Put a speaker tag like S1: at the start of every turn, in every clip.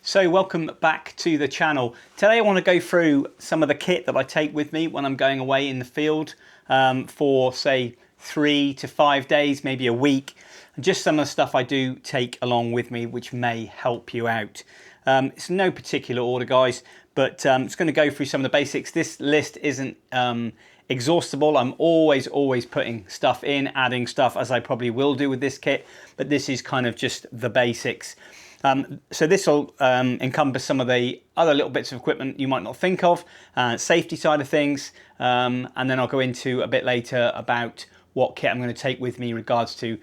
S1: So welcome back to the channel. Today I want to go through some of the kit that I take with me when I'm going away in the field for say 3 to 5 days, maybe a week. And just some of the stuff I do take along with me which may help you out. It's no particular order, guys, but it's going to go through some of the basics. This list isn't exhaustible. I'm always putting stuff in, adding stuff, as I probably will do with this kit, but this is kind of just the basics. So this will encompass some of the other little bits of equipment you might not think of, safety side of things, and then I'll go into a bit later about what kit I'm going to take with me in regards to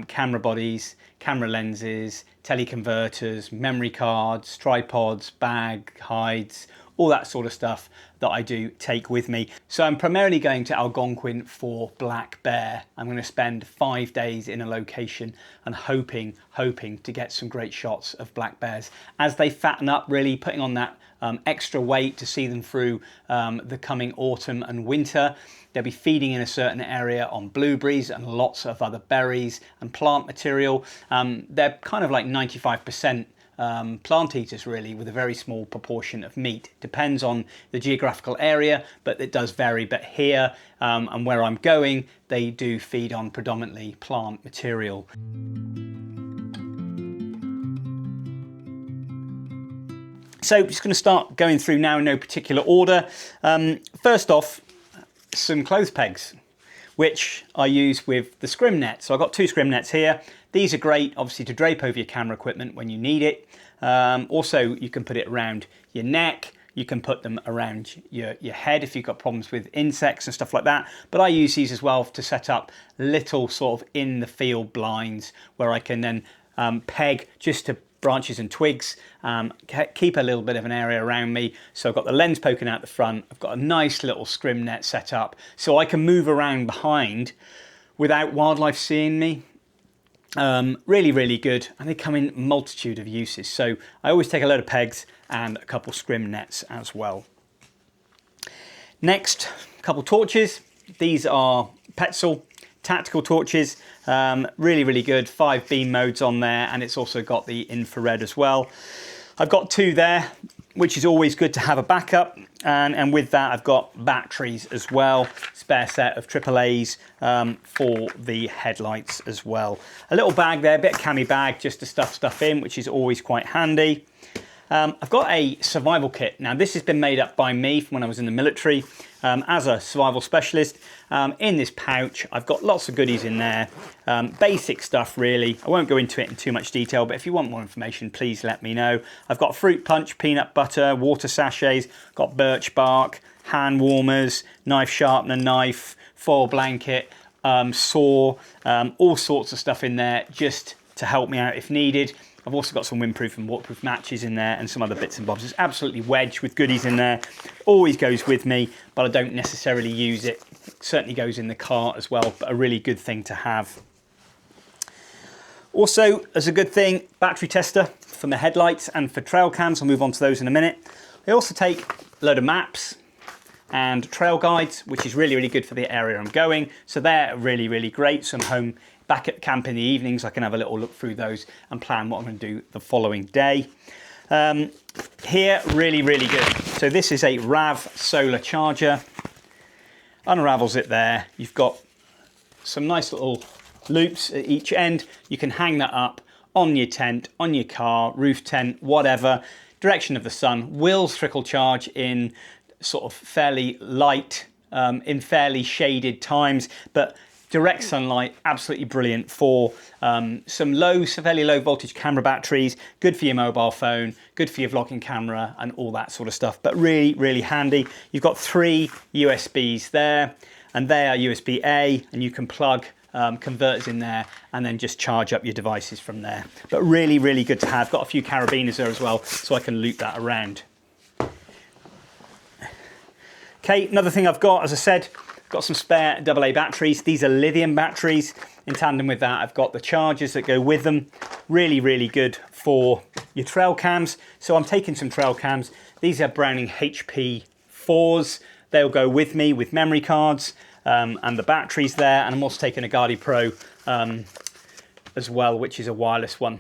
S1: camera bodies, camera lenses, teleconverters, memory cards, tripods, bag, hides, all that sort of stuff that I do take with me. So I'm primarily going to Algonquin for black bear. I'm going to spend 5 days in a location and hoping to get some great shots of black bears as they fatten up, really putting on that extra weight to see them through the coming autumn and winter. They'll be feeding in a certain area on blueberries and lots of other berries and plant material. They're kind of like 95% plant eaters, really, with a very small proportion of meat. Depends on the geographical area, but it does vary. But here and where I'm going, they do feed on predominantly plant material. So just going to start going through now in no particular order. First off, some clothes pegs, which I use with the scrim net. So I've got 2 scrim nets here. These are great, obviously, to drape over your camera equipment when you need it. Also, you can put it around your neck. You can put them around your head if you've got problems with insects and stuff like that. But I use these as well to set up little sort of in the field blinds where I can then peg just to branches and twigs, keep a little bit of an area around me. So I've got the lens poking out the front. I've got a nice little scrim net set up so I can move around behind without wildlife seeing me. Really good, and they come in multitude of uses. So I always take a load of pegs and a couple scrim nets as well. Next, a couple torches. These are Petzl tactical torches, really good, 5 beam modes on there, and it's also got the infrared as well. I've got 2 there, which is always good to have a backup, and with that I've got batteries as well, spare set of AAAs for the headlights as well. A little bag there, a bit of cami bag just to stuff stuff in, which is always quite handy. I've got a survival kit. Now this has been made up by me from when I was in the military as a survival specialist. In this pouch I've got lots of goodies in there, basic stuff really. I won't go into it in too much detail, but if you want more information please let me know. I've got fruit punch, peanut butter, water sachets, got birch bark, hand warmers, knife sharpener, knife, foil blanket, saw, all sorts of stuff in there just to help me out if needed. I've also got some windproof and waterproof matches in there and some other bits and bobs. It's absolutely wedged with goodies in there. Always goes with me, but I don't necessarily use it. It certainly goes in the car as well, but a really good thing to have. Also, as a good thing, battery tester for my headlights and for trail cams. I'll move on to those in a minute. I also take a load of maps and trail guides, which is really good for the area I'm going. So they're really great. So I'm home back at camp in the evenings, I can have a little look through those and plan what I'm going to do the following day. Here, really good. So this is a RAV solar charger. Unravels it there. You've got some nice little loops at each end. You can hang that up on your tent, on your car, roof tent, whatever. Direction of the sun will trickle charge in sort of fairly light, in fairly shaded times, but direct sunlight, absolutely brilliant for some fairly low voltage camera batteries, good for your mobile phone, good for your vlogging camera and all that sort of stuff, but really handy. You've got 3 USBs there, and they are USB-A, and you can plug converters in there and then just charge up your devices from there. But really good to have. Got a few carabiners there as well, so I can loop that around. Okay, another thing I've got, as I said, got some spare AA batteries. These are lithium batteries. In tandem with that, I've got the chargers that go with them. Really good for your trail cams. So I'm taking some trail cams. These are Browning HP 4s. They'll go with me with memory cards and the batteries there. And I'm also taking a Guardi Pro as well, which is a wireless one.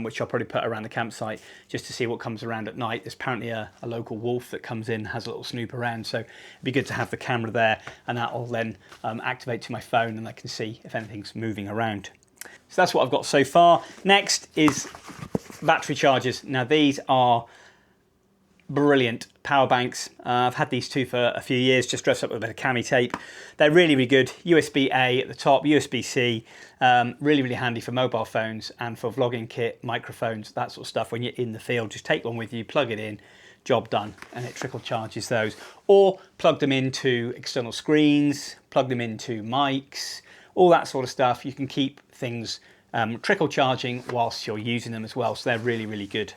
S1: which I'll probably put around the campsite just to see what comes around at night. There's apparently a local wolf that comes in, has a little snoop around, so it'd be good to have the camera there, and that will then activate to my phone and I can see if anything's moving around. So that's what I've got so far. Next is battery chargers. Now these are brilliant power banks. I've had these two for a few years, just dressed up with a bit of cami tape. They're really, really good. USB-A at the top, USB-C, really, really handy for mobile phones and for vlogging kit, microphones, that sort of stuff. When you're in the field, just take one with you, plug it in, job done, and it trickle charges those. Or plug them into external screens, plug them into mics, all that sort of stuff. You can keep things trickle charging whilst you're using them as well, so they're really, really good.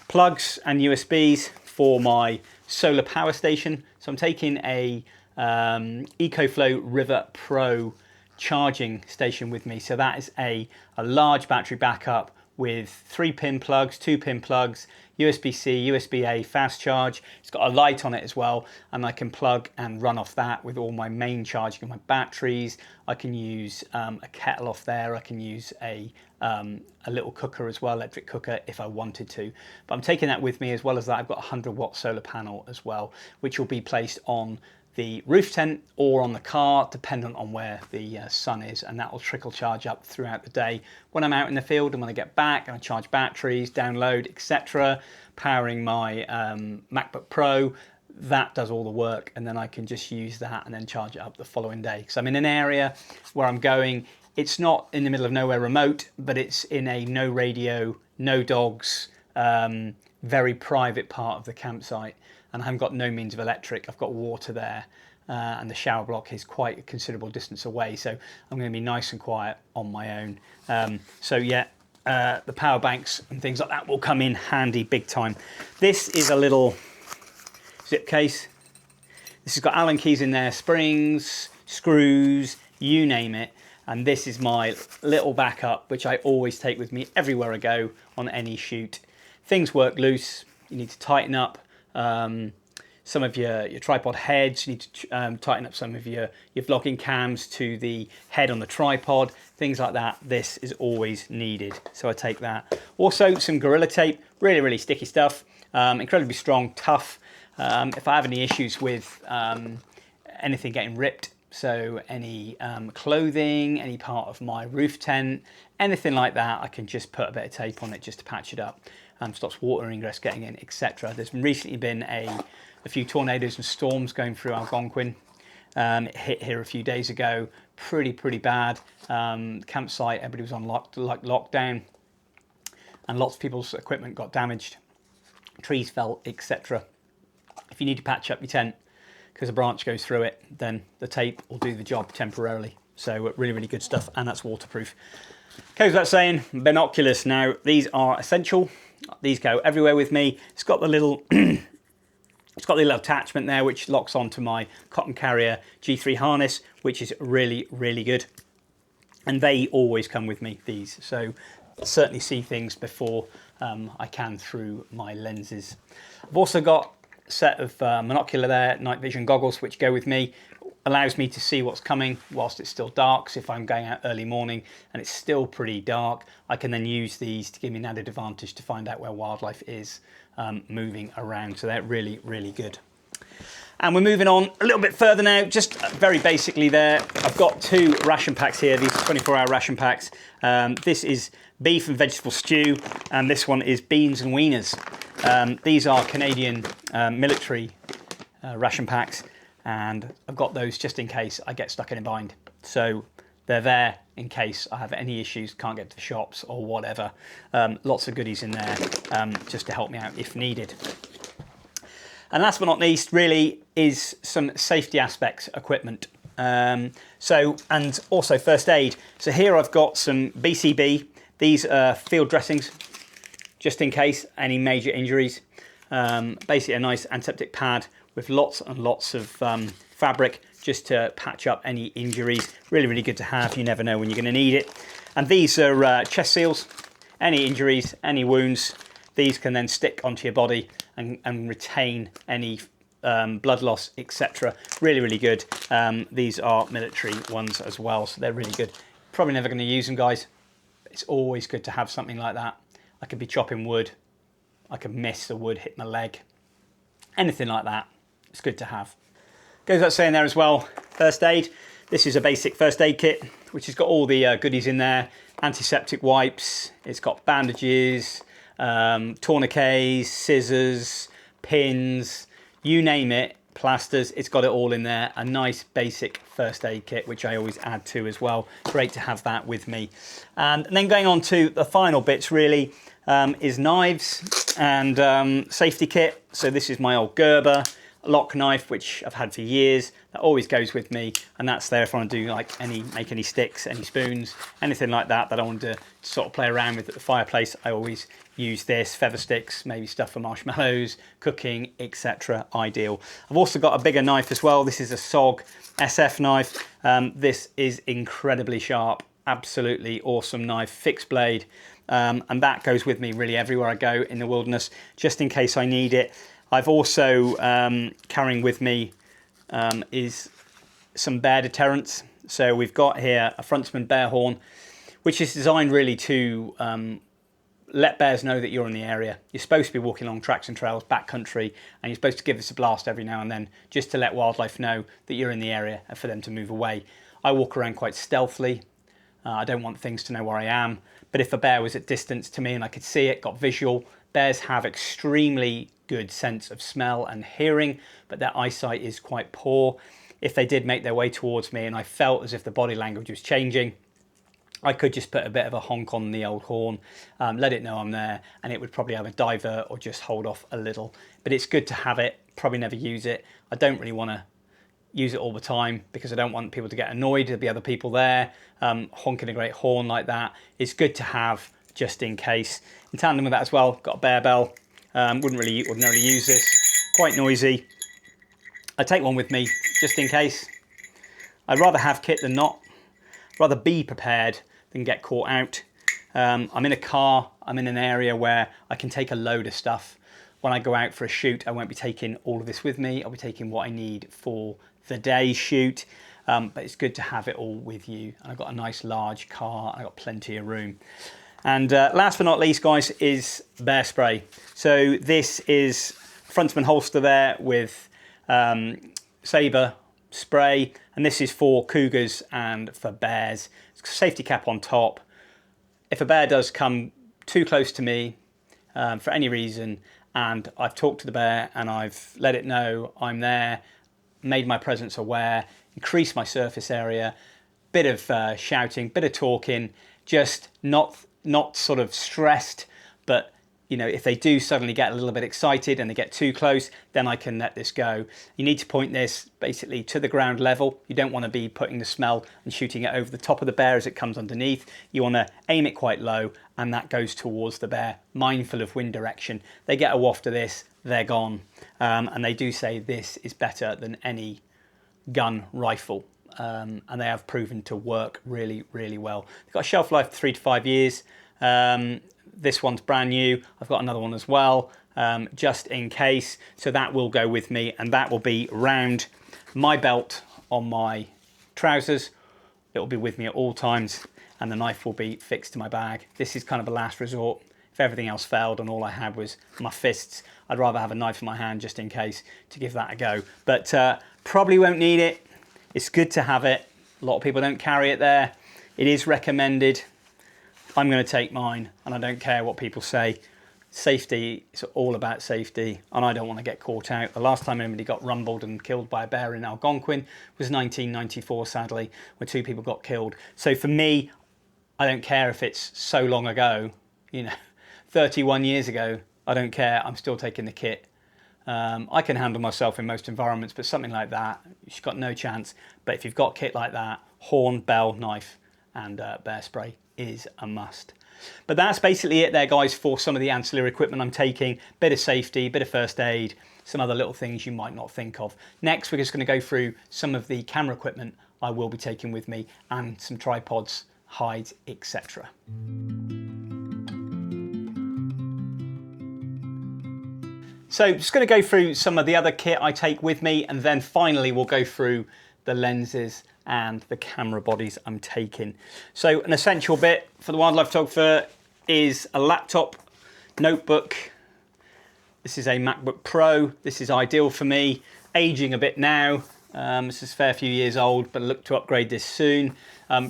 S1: Plugs and USBs for my solar power station. So I'm taking a EcoFlow River Pro charging station with me. So that is a large battery backup with 3-pin plugs, 2-pin plugs, USB-C, USB-A, fast charge. It's got a light on it as well, and I can plug and run off that with all my main charging of my batteries. I can use a kettle off there. I can use a little cooker as well, electric cooker, if I wanted to. But I'm taking that with me. As well as that, I've got a 100-watt solar panel as well, which will be placed on the roof tent or on the car, dependent on where the sun is, and that will trickle charge up throughout the day when I'm out in the field, and when I get back and I charge batteries, download, etc. Powering my MacBook Pro, that does all the work, and then I can just use that and then charge it up the following day. Because I'm in an area where I'm going, it's not in the middle of nowhere remote, but it's in a no radio, no dogs, very private part of the campsite. And I haven't got no means of electric. I've got water there, and the shower block is quite a considerable distance away, so I'm going to be nice and quiet on my own. So yeah, the power banks and things like that will come in handy big time. This is a little zip case. This has got Allen keys in there, springs, screws, you name it. And this is my little backup, which I always take with me everywhere I go on any shoot. Things work loose, you need to tighten up some of your tripod heads. You need to tighten up some of your vlogging cams to the head on the tripod, things like that. This is always needed, so I take that. Also some Gorilla Tape, really, really sticky stuff, incredibly strong, tough. If I have any issues with anything getting ripped, so any clothing, any part of my roof tent, anything like that, I can just put a bit of tape on it just to patch it up. Stops water ingress getting in, etc. There's recently been a few tornadoes and storms going through Algonquin. It hit here a few days ago, pretty bad. Campsite, everybody was on lockdown, and lots of people's equipment got damaged. Trees fell, etc. If you need to patch up your tent because a branch goes through it, then the tape will do the job temporarily. So really, really good stuff, and that's waterproof. Goes without saying, binoculars. Now these are essential. These go everywhere with me. It's got the little it's got the little attachment there which locks onto my cotton carrier G3 harness, which is really, really good. And they always come with me, these. So certainly see things before I can through my lenses. I've also got a set of monocular there, night vision goggles, which go with me. Allows me to see what's coming whilst it's still dark. So if I'm going out early morning and it's still pretty dark, I can then use these to give me an added advantage to find out where wildlife is moving around. So they're really, really good. And we're moving on a little bit further now. Just very basically there, I've got 2 ration packs here. These are 24-hour ration packs. This is beef and vegetable stew, and this one is beans and wieners. These are Canadian military ration packs, and I've got those just in case I get stuck in a bind. So they're there in case I have any issues, can't get to the shops or whatever. Lots of goodies in there just to help me out if needed. And last but not least, really, is some safety aspects equipment. And also first aid. So here I've got some BCB. These are field dressings, just in case any major injuries. Basically a nice antiseptic pad with lots and lots of fabric just to patch up any injuries. Really, really good to have. You never know when you're going to need it. And these are chest seals. Any injuries, any wounds, these can then stick onto your body and retain any blood loss, etc. Really, really good. These are military ones as well, so they're really good. Probably never going to use them, guys. It's always good to have something like that. I could be chopping wood, I could miss the wood, hit my leg, anything like that. It's good to have. Goes without saying there as well, first aid. This is a basic first aid kit, which has got all the goodies in there. Antiseptic wipes, it's got bandages, tourniquets, scissors, pins, you name it, plasters, it's got it all in there. A nice basic first aid kit, which I always add to as well. Great to have that with me. And then going on to the final bits really, is knives and safety kit. So this is my old Gerber lock knife, which I've had for years. That always goes with me, and that's there if I want to do like make any sticks, any spoons, anything like that I want to sort of play around with at the fireplace. I always use this. Feather sticks, maybe stuff for marshmallows, cooking, etc. Ideal. I've also got a bigger knife as well. This is a SOG SF knife. This is incredibly sharp, absolutely awesome knife, fixed blade, and that goes with me really everywhere I go in the wilderness, just in case I need it. I've also carrying with me is some bear deterrents. So we've got here a Frontsman bear horn, which is designed really to let bears know that you're in the area. You're supposed to be walking along tracks and trails, backcountry, and you're supposed to give this a blast every now and then, just to let wildlife know that you're in the area and for them to move away. I walk around quite stealthily. I don't want things to know where I am, but if a bear was at distance to me and I could see it, got visual, bears have extremely good sense of smell and hearing, but their eyesight is quite poor. If they did make their way towards me and I felt as if the body language was changing, I could just put a bit of a honk on the old horn, let it know I'm there, and it would probably have a divert or just hold off a little. But it's good to have it, probably never use it. I don't really want to use it all the time because I don't want people to get annoyed. There'll be other people there. Honking a great horn like that is good to have just in case. In tandem with that as well, got a bear bell. Wouldn't really ordinarily use this, quite noisy. I take one with me just in case. I'd rather have kit than not, rather be prepared than get caught out. I'm in a car, I'm in an area where I can take a load of stuff. When I go out for a shoot, I won't be taking all of this with me. I'll be taking what I need for the day's shoot, but it's good to have it all with you. And I've got a nice large car, I've got plenty of room. And last but not least, guys, is bear spray. So this is Frontsman holster there with Sabre spray, and this is for cougars and for bears. Safety cap on top. If a bear does come too close to me for any reason, and I've talked to the bear and I've let it know I'm there, made my presence aware, increased my surface area, bit of shouting, bit of talking, just not sort of stressed, but you know, if they do suddenly get a little bit excited and they get too close, then I can let this go. You need to point this basically to the ground level. You don't want to be putting the smell and shooting it over the top of the bear as it comes underneath. You want to aim it quite low, and that goes towards the bear, mindful of wind direction. They get a waft of this, they're gone. And they do say this is better than any gun rifle. And they have proven to work really, really well. They've got a shelf life of 3 to 5 years. This one's brand new. I've got another one as well, just in case. So that will go with me, and that will be round my belt on my trousers. It will be with me at all times, and the knife will be fixed to my bag. This is kind of a last resort. If everything else failed and all I had was my fists, I'd rather have a knife in my hand just in case to give that a go. But probably won't need it. It's good to have it. A lot of people don't carry it there. It is recommended. I'm going to take mine, and I don't care what people say. Safety, it's all about safety, and I don't want to get caught out. The last time anybody got rumbled and killed by a bear in Algonquin was 1994, sadly, where 2 people got killed. So for me, I don't care if it's so long ago, you know, 31 years ago, I don't care. I'm still taking the kit. I can handle myself in most environments, but something like that, you've got no chance. But if you've got kit like that, horn, bell, knife, and bear spray is a must. But that's basically it there, guys, for some of the ancillary equipment I'm taking. Bit of safety, bit of first aid, some other little things you might not think of. Next, we're just going to go through some of the camera equipment I will be taking with me, and some tripods, hides, etc. So just going to go through some of the other kit I take with me, and then finally we'll go through the lenses and the camera bodies I'm taking. So an essential bit for the wildlife photographer is a laptop, notebook. This is a MacBook Pro. This is ideal for me. Aging a bit now. This is a fair few years old, but I look to upgrade this soon.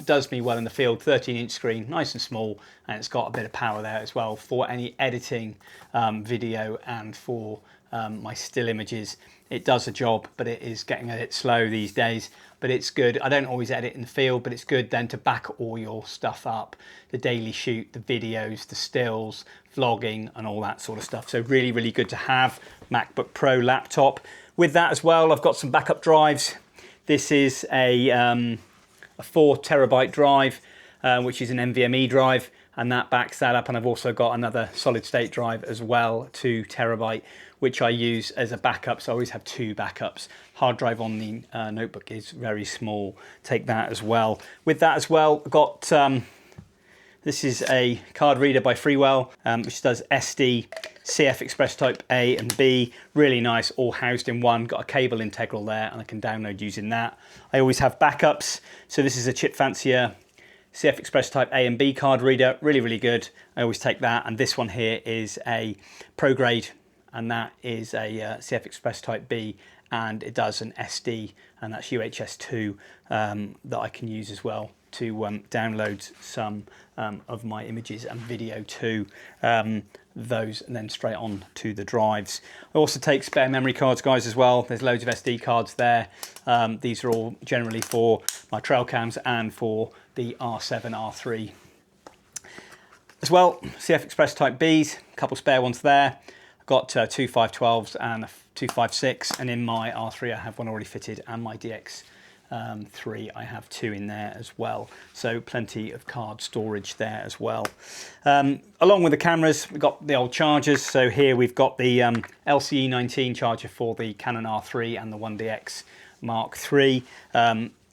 S1: Does me well in the field, 13-inch screen, nice and small, and it's got a bit of power there as well for any editing video and for my still images. It does a job, but it is getting a bit slow these days, but it's good. I don't always edit in the field, but it's good then to back all your stuff up, the daily shoot, the videos, the stills, vlogging, and all that sort of stuff. So really, really good to have. MacBook Pro laptop. With that as well, I've got some backup drives. This is a 4 terabyte drive, which is an NVMe drive, and that backs that up. And I've also got another solid state drive as well, 2 terabyte, which I use as a backup. So I always have 2 backups. Hard drive on the notebook is very small. Take that as well. With that as well, I've got, this is a card reader by Freewell, which does SD, CF Express Type A and B, really nice, all housed in one. Got a cable integral there, and I can download using that. I always have backups. So this is a Chip Fancier CF Express Type A and B card reader, really, really good. I always take that. And this one here is a Pro Grade, and that is a CF Express Type B, and it does an SD, and that's UHS-2 that I can use as well to download some of my images and video to those, and then straight on to the drives. I also take spare memory cards, guys, as well. There's loads of SD cards there. These are all generally for my trail cams and for the R7, R3. As well, CF Express Type Bs, a couple spare ones there. I've got 2 512s and a 256, and in my R3 I have one already fitted, and my DX 3 I have 2 in there as well, so plenty of card storage there as well. Along with the cameras, we've got the old chargers. So here we've got the LCE19 charger for the Canon R3 and the 1DX Mark III,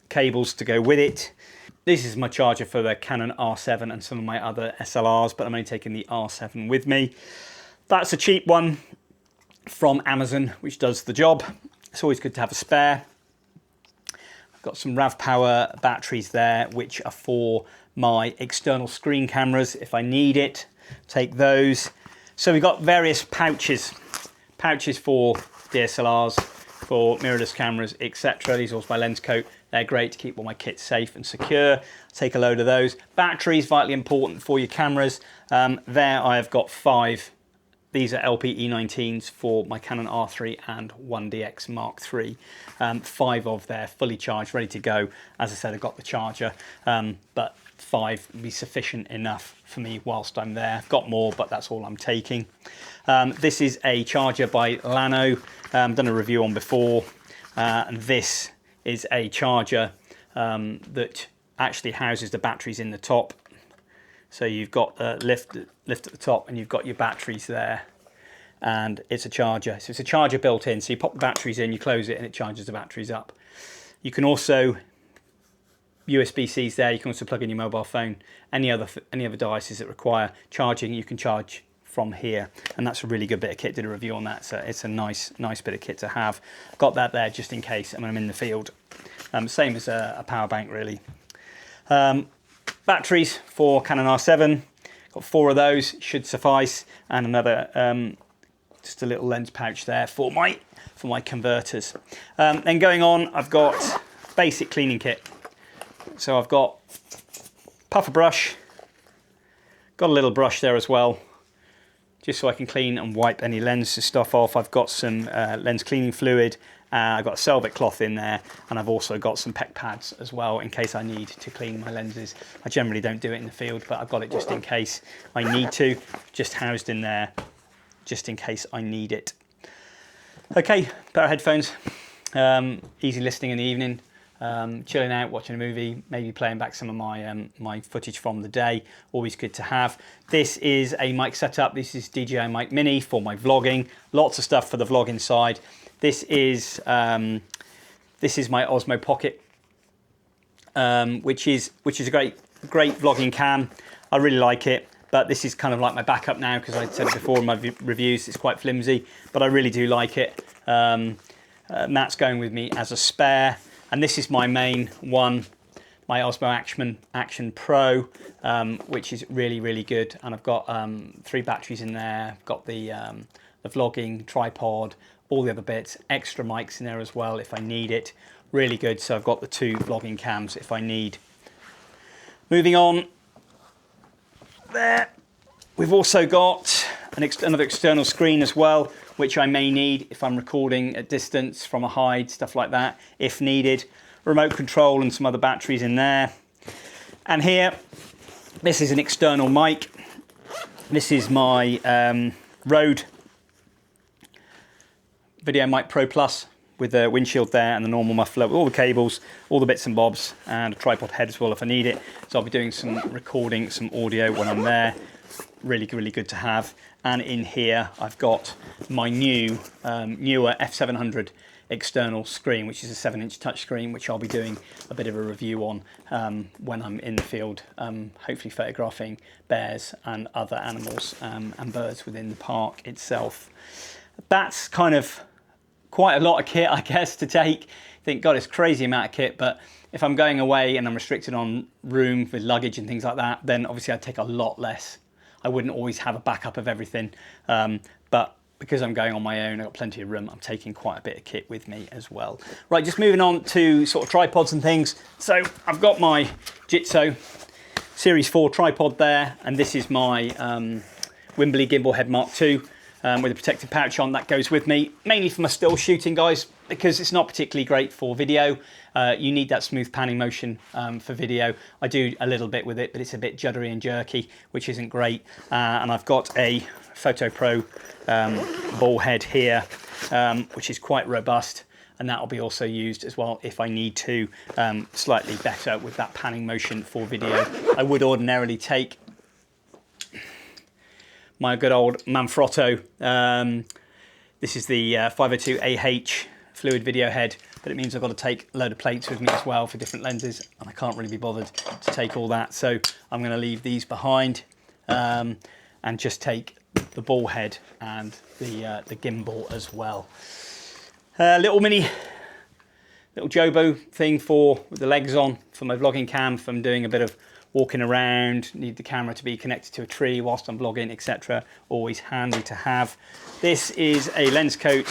S1: cables to go with it. This is my charger for the Canon R7 and some of my other SLRs, but I'm only taking the R7 with me. That's a cheap one from Amazon, which does the job. It's always good to have a spare. Got some RAV Power batteries there, which are for my external screen cameras. If I need it, take those. So we've got various pouches for DSLRs, for mirrorless cameras, etc. These are also my lens coat. They're great to keep all my kits safe and secure. Take a load of those. Batteries, vitally important for your cameras. There I have got 5. These are LPE19s for my Canon R3 and 1DX Mark III. 5 of there, fully charged, ready to go. As I said, I've got the charger, but 5 would be sufficient enough for me whilst I'm there. Got more, but that's all I'm taking. This is a charger by Lano. Done a review on before. And this is a charger that actually houses the batteries in the top. So you've got a lift at the top, and you've got your batteries there, and it's a charger. So it's a charger built in. So you pop the batteries in, you close it, and it charges the batteries up. You can also USB-Cs there. You can also plug in your mobile phone. Any other devices that require charging, you can charge from here, and that's a really good bit of kit. Did a review on that, so it's a nice bit of kit to have. Got that there just in case when I'm in the field. Same as a power bank, really. Batteries for Canon R7, got 4 of those, should suffice, and another just a little lens pouch there for my converters. Then going on, I've got basic cleaning kit. So I've got puffer brush, got a little brush there as well, just so I can clean and wipe any lens stuff off. I've got some lens cleaning fluid. I've got a Selvit cloth in there, and I've also got some PEC pads as well in case I need to clean my lenses. I generally don't do it in the field, but I've got it just in case I need to, just housed in there, just in case I need it. Okay, pair of headphones, easy listening in the evening, chilling out, watching a movie, maybe playing back some of my my footage from the day. Always good to have. This is a mic setup. This is DJI Mic Mini for my vlogging. Lots of stuff for the vlogging side. This is my Osmo Pocket, which is a great vlogging cam. I really like it, but this is kind of like my backup now, because I said before in my reviews it's quite flimsy, but I really do like it. Matt's going with me as a spare. And this is my main one, my Osmo Action Pro, which is really, really good. And I've got 3 batteries in there. I've got the vlogging tripod, all the other bits, extra mics in there as well if I need it. Really good. So I've got the 2 vlogging cams if I need. Moving on, there, we've also got another external screen as well, which I may need if I'm recording at distance from a hide, stuff like that, if needed. Remote control and some other batteries in there. And here, this is an external mic. This is my Rode Video Mic Pro Plus with the windshield there and the normal muffler with all the cables, all the bits and bobs, and a tripod head as well if I need it. So I'll be doing some recording, some audio when I'm there. Really, really good to have. And in here, I've got my newer F700 external screen, which is a 7-inch touchscreen, which I'll be doing a bit of a review on when I'm in the field, hopefully photographing bears and other animals and birds within the park itself. That's kind of quite a lot of kit, I guess, to take. I think, God, it's a crazy amount of kit, but if I'm going away and I'm restricted on room with luggage and things like that, then obviously I'd take a lot less. I wouldn't always have a backup of everything, but because I'm going on my own, I've got plenty of room, I'm taking quite a bit of kit with me as well. Right, just moving on to sort of tripods and things. So I've got my Jitso Series 4 tripod there, and this is my Wimberley Gimbal Head Mark II with a protective pouch on. That goes with me, mainly for my still shooting, guys, because it's not particularly great for video. You need that smooth panning motion for video. I do a little bit with it, but it's a bit juddery and jerky, which isn't great. And I've got a Photo Pro ball head here, which is quite robust, and that will be also used as well if I need to, slightly better with that panning motion for video. I would ordinarily take my good old Manfrotto. This is the 502AH fluid video head, but it means I've got to take a load of plates with me as well for different lenses, and I can't really be bothered to take all that, so I'm going to leave these behind and just take the ball head and the gimbal as well. Little Jobo thing with the legs on for my vlogging cam if I'm doing a bit of walking around, need the camera to be connected to a tree whilst I'm vlogging, etc. Always handy to have. This is a lens coat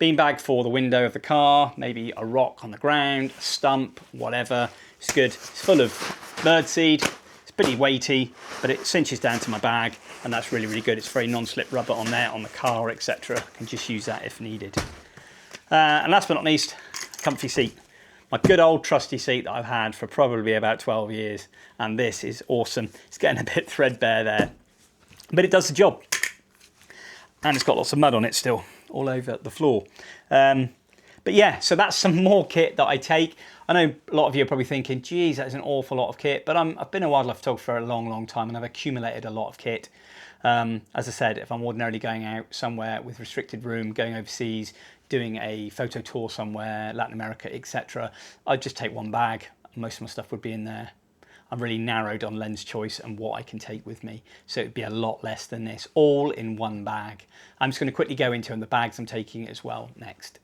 S1: beanbag for the window of the car, maybe a rock on the ground, a stump, whatever. It's good. It's full of birdseed. It's pretty weighty, but it cinches down to my bag, and that's really, really good. It's very non-slip rubber on there, on the car, etc. I can just use that if needed. And last but not least, comfy seat. My good old trusty seat that I've had for probably about 12 years, and this is awesome. It's getting a bit threadbare there, but it does the job. And it's got lots of mud on it still, all over the floor. But yeah, so that's some more kit that I take. I know a lot of you are probably thinking, geez, that is an awful lot of kit, but I've been a wildlife photographer for a long, long time, and I've accumulated a lot of kit. As I said, if I'm ordinarily going out somewhere with restricted room, going overseas, doing a photo tour somewhere, Latin America, etc., I'd just take one bag. Most of my stuff would be in there. I'm really narrowed on lens choice and what I can take with me, so it'd be a lot less than this, all in one bag. I'm just going to quickly go into the bags I'm taking as well next.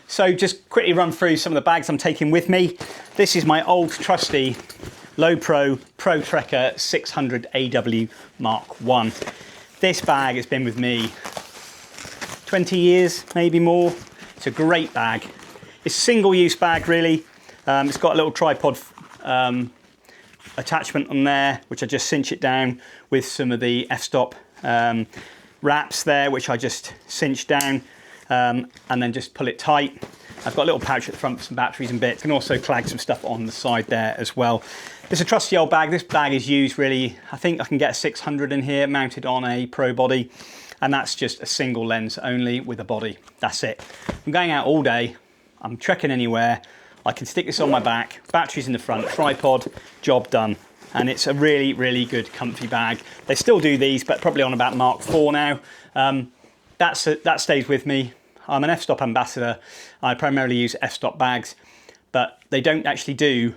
S1: So just quickly run through some of the bags I'm taking with me. This is my old trusty Low Pro Trekker 600 AW Mark I. This bag has been with me 20 years, maybe more. It's a great bag. It's a single-use bag, really. It's got a little tripod attachment on there, which I just cinch it down with some of the f-stop wraps there, which I just cinch down and then just pull it tight. I've got a little pouch at the front for some batteries and bits. Can also clag some stuff on the side there as well. It's a trusty old bag. This bag is used really, I think I can get a 600 in here mounted on a Pro body, and that's just a single lens only with a body. That's it. I'm going out all day, I'm trekking anywhere, I can stick this on my back, batteries in the front, tripod, job done. And it's a really, really good comfy bag. They still do these, but probably on about Mark IV now. That stays with me. I'm an f-stop ambassador. I primarily use f-stop bags, but they don't actually do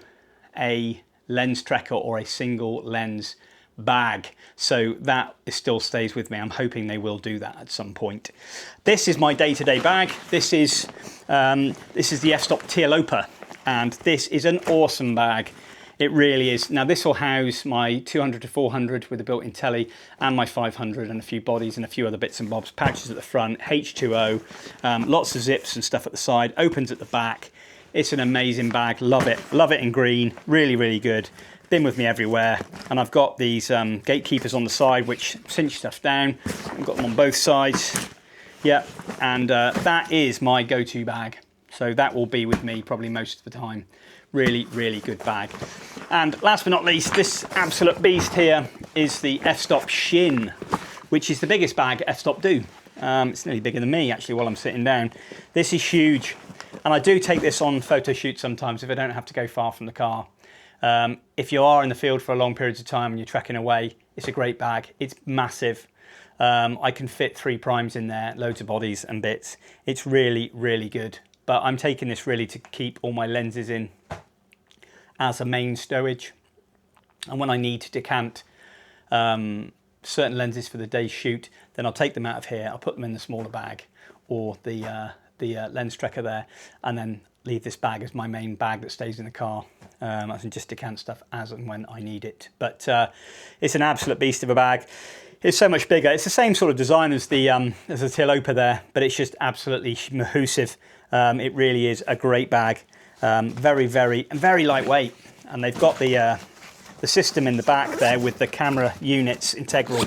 S1: a lens trekker or a single lens bag. So that still stays with me. I'm hoping they will do that at some point. This is my day-to-day bag. This is the f-stop Tragopan, and this is an awesome bag. It really is. Now this will house my 200 to 400 with a built-in telly, and my 500 and a few bodies and a few other bits and bobs. Pouches at the front, H2O, lots of zips and stuff at the side, opens at the back. It's an amazing bag, love it in green, really, really good. Been with me everywhere, and I've got these gatekeepers on the side which cinch stuff down. I've got them on both sides. Yeah, and that is my go-to bag. So that will be with me probably most of the time. Really, really good bag. And last but not least, this absolute beast here is the f-stop Shin, which is the biggest bag f-stop do. It's nearly bigger than me actually while I'm sitting down. This is huge, and I do take this on photo shoots sometimes if I don't have to go far from the car. If you are in the field for a long periods of time and you're trekking away, it's a great bag. It's massive. I can fit 3 primes in there, loads of bodies and bits. It's really, really good. But I'm taking this really to keep all my lenses in as a main stowage. And when I need to decant certain lenses for the day's shoot, then I'll take them out of here, I'll put them in the smaller bag or the lens trekker there, and then leave this bag as my main bag that stays in the car. I can just decant stuff as and when I need it. But it's an absolute beast of a bag. It's so much bigger. It's the same sort of design as the Tragopan there, but it's just absolutely mahoosive. It really is a great bag. Very, very lightweight. And they've got the system in the back there with the camera units integral,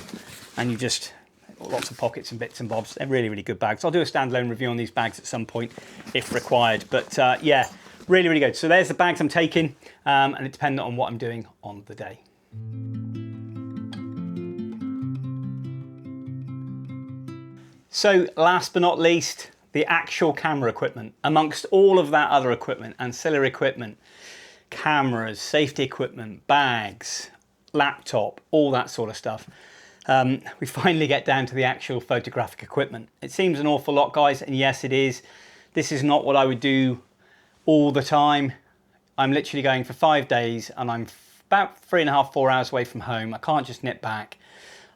S1: and you just lots of pockets and bits and bobs. They're really, really good bags. I'll do a standalone review on these bags at some point if required. But yeah, really, really good. So there's the bags I'm taking, and it's dependent on what I'm doing on the day. So last but not least, the actual camera equipment. Amongst all of that other equipment, ancillary equipment, cameras, safety equipment, bags, laptop, all that sort of stuff, we finally get down to the actual photographic equipment. It seems an awful lot, guys, and yes, it is. This is not what I would do all the time. I'm literally going for 5 days, and I'm about 3.5, 4 hours away from home. I can't just nip back.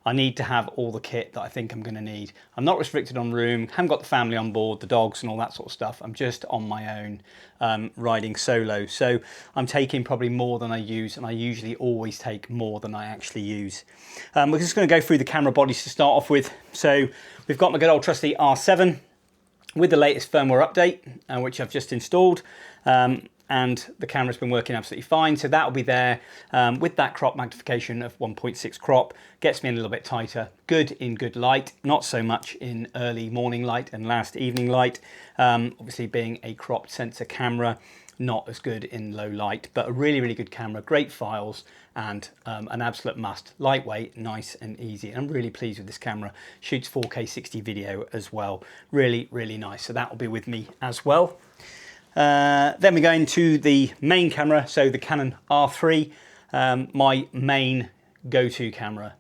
S1: I need to have all the kit that I think I'm going to need. I'm not restricted on room, haven't got the family on board, the dogs and all that sort of stuff. I'm just on my own, riding solo. So I'm taking probably more than I use, and I usually always take more than I actually use. We're just going to go through the camera bodies to start off with. So we've got my good old trusty R7 with the latest firmware update, which I've just installed. And the camera's been working absolutely fine, so that'll be there with that crop magnification of 1.6 crop. Gets me in a little bit tighter. Good in good light, not so much in early morning light and last evening light. Obviously being a cropped sensor camera, not as good in low light, but a really, really good camera, great files, and an absolute must. Lightweight, nice and easy. And I'm really pleased with this camera. Shoots 4K 60 video as well. Really, really nice. So that will be with me as well. Then we go into the main camera, so the Canon R3, my main go-to camera.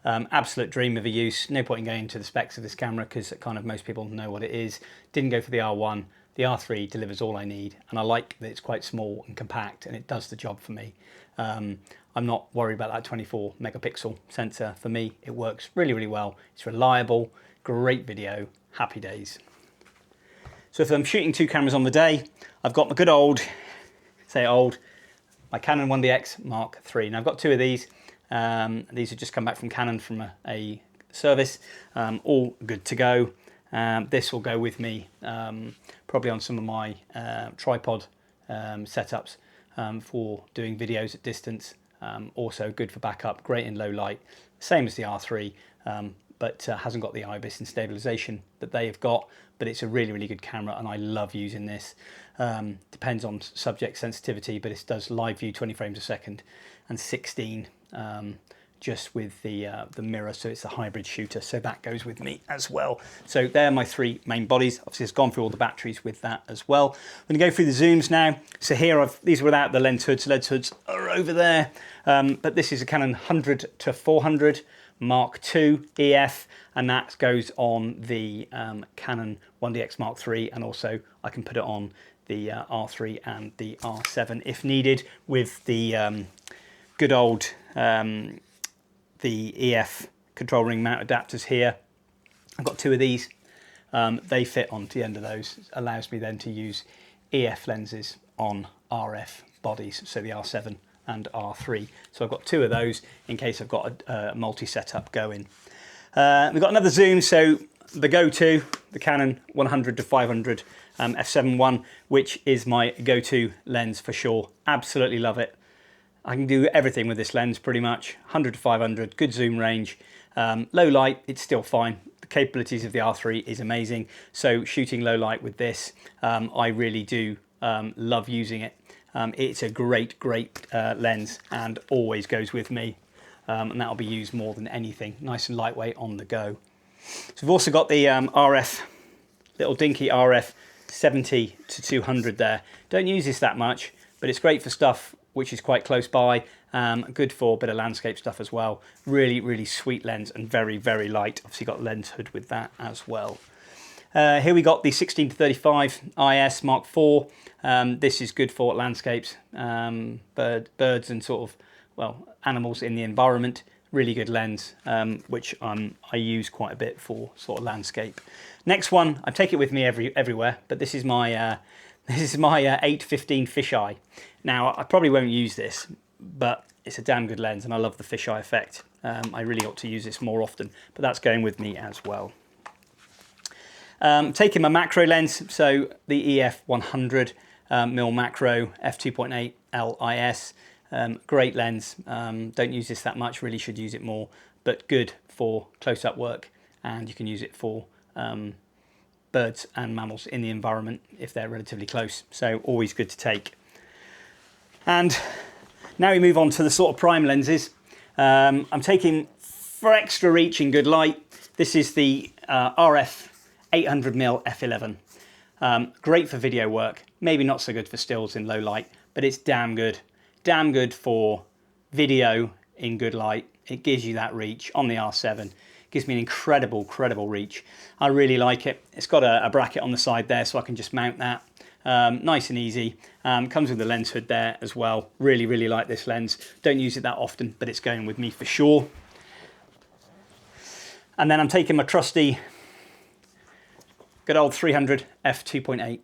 S1: Absolute dream of a use. No point in going into the specs of this camera because kind of most people know what it is. Didn't go for the R1. The R3 delivers all I need, and I like that it's quite small and compact, and it does the job for me. I'm not worried about that 24 megapixel sensor. For me, it works really, really well. It's reliable, great video, happy days. So if I'm shooting 2 cameras on the day, I've got my good old, my Canon 1DX Mark III. Now I've got 2 of these. These have just come back from Canon from a service, all good to go. This will go with me probably on some of my tripod setups for doing videos at distance. Also good for backup, great in low light, same as the R3. But hasn't got the IBIS and stabilization that they have got, but it's a really, really good camera, and I love using this. Depends on subject sensitivity, but it does live view 20 frames a second and 16 just with the mirror, so it's a hybrid shooter, so that goes with me as well. So they're my 3 main bodies. Obviously it's gone through all the batteries with that as well. I'm going to go through the zooms now. So here these are without the lens hoods. Lens hoods are over there, but this is a Canon 100 to 400 Mark II EF, and that goes on the Canon 1DX Mark III, and also I can put it on the R3 and the R7 if needed with the good old the EF control ring mount adapters here. I've got 2 of these. They fit onto the end of those. It allows me then to use EF lenses on RF bodies, so the R7 and R3. So I've got 2 of those in case I've got a multi-setup going. We've got another zoom, so the go-to, the Canon 100 to 500 f7.1, which is my go-to lens for sure. Absolutely love it. I can do everything with this lens pretty much. 100 to 500, good zoom range. Low light, it's still fine. The capabilities of the R3 is amazing. So shooting low light with this, I really do love using it. It's a great lens and always goes with me. And that'll be used more than anything. Nice and lightweight on the go. So we've also got the RF, little dinky RF 70 to 200 there. Don't use this that much, but it's great for stuff which is quite close by. Good for a bit of landscape stuff as well. Really sweet lens and very light. Obviously got lens hood with that as well. Here we got the 16 to 35 IS Mark IV. This is good for landscapes, birds and sort of, well, animals in the environment. Really good lens, which I use quite a bit for sort of landscape. Next one, I take it with me everywhere, but this is my 8-15 fisheye. Now I probably won't use this, but it's a damn good lens, and I love the fisheye effect. I really ought to use this more often, but that's going with me as well. Taking my macro lens, so the EF 100 mm macro f2.8 LIS. Great lens. Don't use this that much, really should use it more, but good for close-up work, and you can use it for birds and mammals in the environment if they're relatively close, so always good to take. And now we move on to the sort of prime lenses. I'm taking, for extra reach in good light, this is the RF 800mm f11. Great for video work, maybe not so good for stills in low light, but it's damn good for video in good light. It gives you that reach on the R7. It gives me an incredible reach. I really like it. It's got a bracket on the side there, so I can just mount that. Nice and easy. Comes with the lens hood there as well. Really like this lens. Don't use it that often, but it's going with me for sure. And then I'm taking my trusty good old 300 f2.8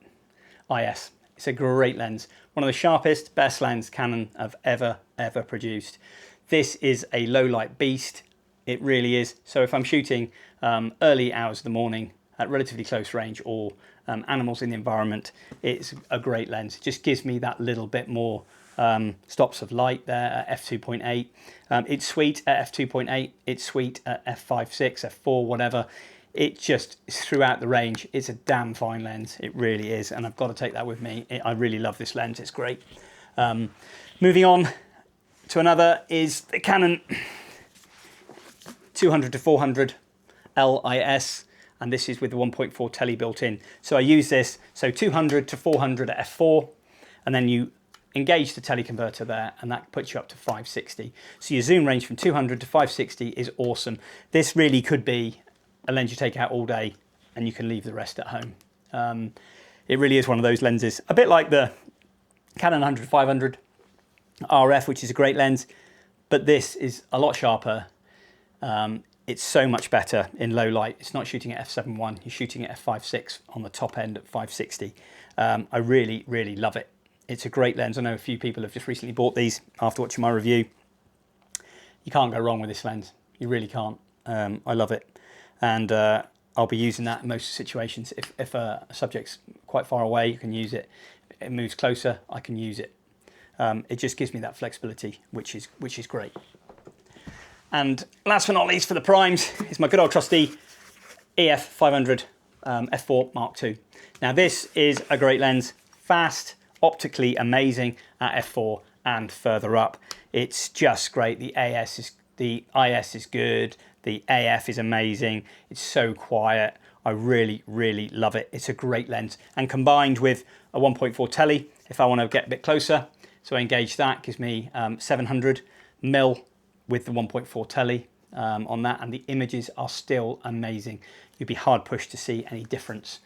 S1: IS. It's a great lens. One of the sharpest, best lens Canon have ever produced. This is a low light beast. It really is. So if I'm shooting early hours of the morning at relatively close range, or animals in the environment, it's a great lens. It just gives me that little bit more stops of light there at f2.8. It's sweet at f2.8. It's sweet at f5.6, f4, whatever. It just is throughout the range. It's a damn fine lens. It really is, and I've got to take that with me. I really love this lens. It's great. Moving on to another is the Canon 200 to 400 LIS, and this is with the 1.4 tele built in. So I use this, so 200 to 400 at f4, and then you engage the tele converter there, and that puts you up to 560. So your zoom range from 200 to 560 is awesome. This really could be a lens you take out all day and you can leave the rest at home. It really is one of those lenses, a bit like the Canon 100-500 RF, which is a great lens, but this is a lot sharper. It's so much better in low light. It's not shooting at f7.1, you're shooting at f5.6 on the top end at 560. I really love it. It's a great lens. I know a few people have just recently bought these after watching my review. You can't go wrong with this lens. You really can't. I love it. And I'll be using that in most situations. If a subject's quite far away, you can use it. If it moves closer, I can use it. It just gives me that flexibility, which is great. And last but not least for the primes is my good old trusty EF 500 f4 Mark II. Now this is a great lens, fast, optically amazing at f4 and further up. It's just great. The IS is good. The AF is amazing. It's so quiet. I really love it. It's a great lens. And combined with a 1.4 tele, if I want to get a bit closer, so I engage that, gives me 700 mm with the 1.4 tele on that, and the images are still amazing. You'd be hard pushed to see any difference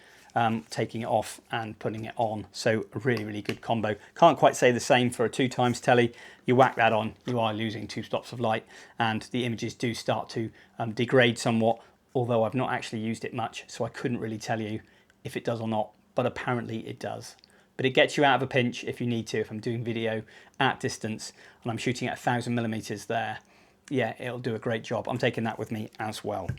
S1: taking it off and putting it on. So a really, really good combo. Can't quite say the same for a 2x telly. You whack that on, you are losing 2 stops of light, and the images do start to degrade somewhat, although I've not actually used it much, so I couldn't really tell you if it does or not, but apparently it does. But it gets you out of a pinch if you need to. If I'm doing video at distance and I'm shooting at 1000mm there, yeah, it'll do a great job. I'm taking that with me as well.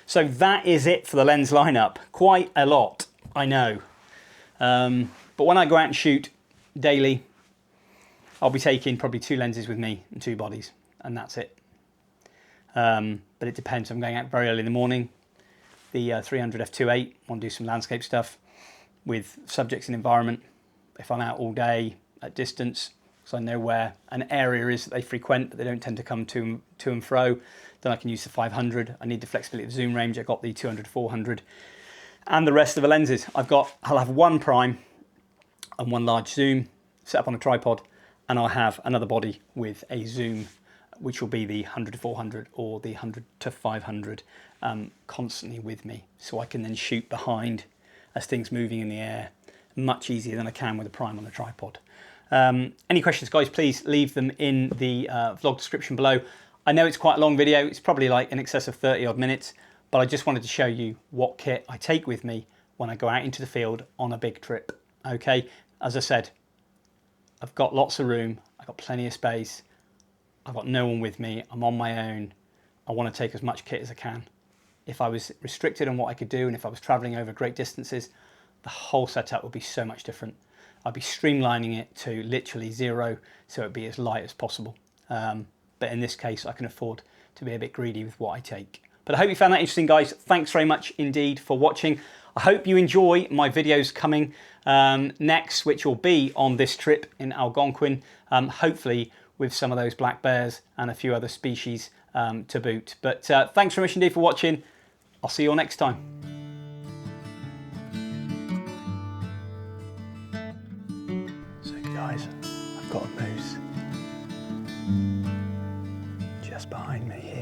S1: So that is it for the lens lineup. Quite a lot, I know. But when I go out and shoot daily, I'll be taking probably 2 lenses with me and 2 bodies, and that's it. But it depends. I'm going out very early in the morning. The 300 f2.8, want to do some landscape stuff with subjects and environment. If I'm out all day at distance, so I know where an area is that they frequent, but they don't tend to come to and fro, then I can use the 500. I need the flexibility of zoom range. I've got the 200, 400, and the rest of the lenses. I'll have 1 prime and 1 large zoom set up on a tripod, and I'll have another body with a zoom, which will be the 100 to 400 or the 100 to 500 constantly with me. So I can then shoot behind as things moving in the air much easier than I can with a prime on a tripod. Any questions, guys, please leave them in the vlog description below. I know it's quite a long video. It's probably like in excess of 30 odd minutes, but I just wanted to show you what kit I take with me when I go out into the field on a big trip. Okay, as I said, I've got lots of room. I've got plenty of space. I've got no one with me. I'm on my own. I want to take as much kit as I can. If I was restricted on what I could do, and if I was traveling over great distances, the whole setup would be so much different. I'd be streamlining it to literally 0, so it'd be as light as possible. But in this case, I can afford to be a bit greedy with what I take. But I hope you found that interesting, guys. Thanks very much indeed for watching. I hope you enjoy my videos coming next, which will be on this trip in Algonquin, hopefully with some of those black bears and a few other species to boot. But thanks very much indeed for watching. I'll see you all next time. So guys, I've got a moose just behind me.